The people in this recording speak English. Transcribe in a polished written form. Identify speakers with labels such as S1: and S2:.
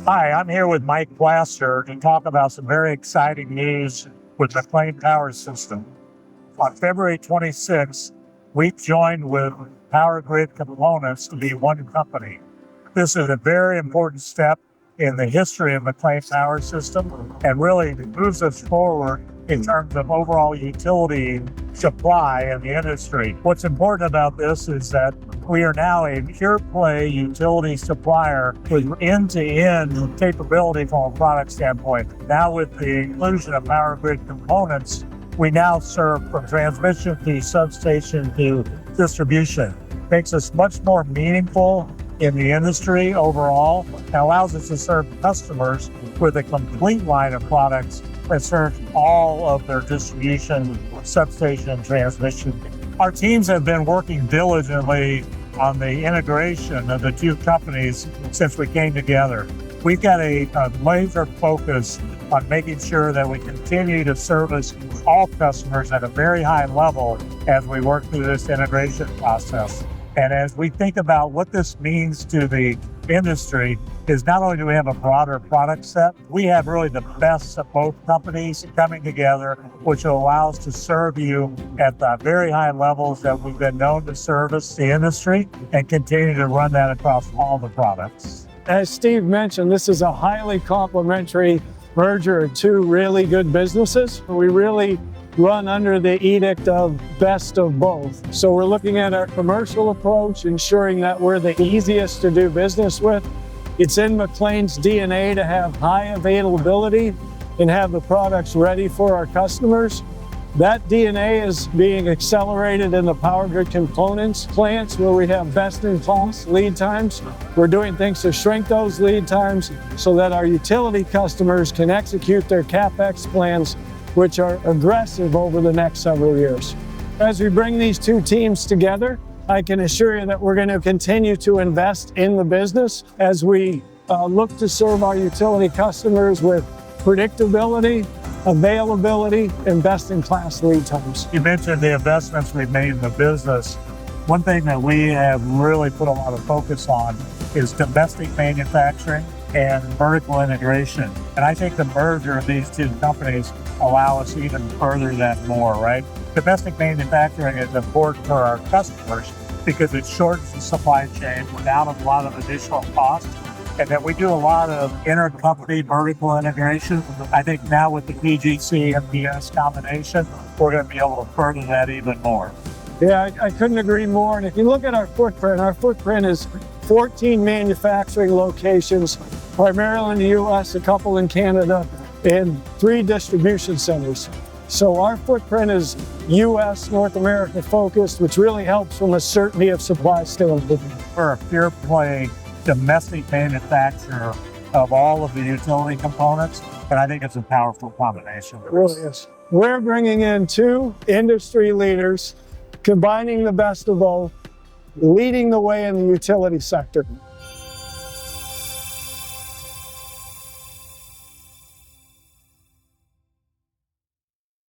S1: Hi, I'm here with Mike Plaster to talk about some very exciting news with MacLean Power System. On February 26th, we joined with Power Grid Components to be one company. This is a very important step in the history of MacLean Power System and really moves us forward in terms of overall utility supply in the industry. What's important about this is that we are now a pure play utility supplier with end-to-end capability from a product standpoint. Now with the inclusion of Power Grid Components, we now serve from transmission to substation to distribution. Makes us much more meaningful in the industry overall and allows us to serve customers with a complete line of products that serve all of their distribution, substation, and transmission. Our teams have been working diligently on the integration of the two companies since we came together. We've got a laser focus on making sure that we continue to service all customers at a very high level as we work through this integration process. And as we think about what this means to the industry, is not only do we have a broader product set, we have really the best of both companies coming together, which will allow us to serve you at the very high levels that we've been known to service the industry and continue to run that across all the products.
S2: As Steve mentioned, this is a highly complementary merger of two really good businesses. We really run under the edict of best of both. So we're looking at our commercial approach, ensuring that we're the easiest to do business with. It's in MacLean's DNA to have high availability and have the products ready for our customers. That DNA is being accelerated in the Power Grid Components plants where we have best-in-class lead times. We're doing things to shrink those lead times so that our utility customers can execute their CapEx plans, which are aggressive over the next several years. As we bring these two teams together, I can assure you that we're going to continue to invest in the business as we look to serve our utility customers with predictability, availability, and best-in-class lead times.
S1: You mentioned the investments we've made in the business. One thing that we have really put a lot of focus on is domestic manufacturing and vertical integration. And I think the merger of these two companies allow us even further that more, right? Domestic manufacturing is important for our customers because it shortens the supply chain without a lot of additional cost. And that we do a lot of intercompany vertical integration. I think now with the PGC MPS combination, we're going to be able to further that even more.
S2: Yeah, I couldn't agree more. And if you look at our footprint is 14 manufacturing locations, primarily in the US, a couple in Canada, and 3 distribution centers. So our footprint is US, North America focused, which really helps from a certainty of supply standpoint.
S1: We're a pure play domestic manufacturer of all of the utility components, and I think it's a powerful combination.
S2: It really is. We're bringing in 2 industry leaders, combining the best of both, leading the way in the utility sector.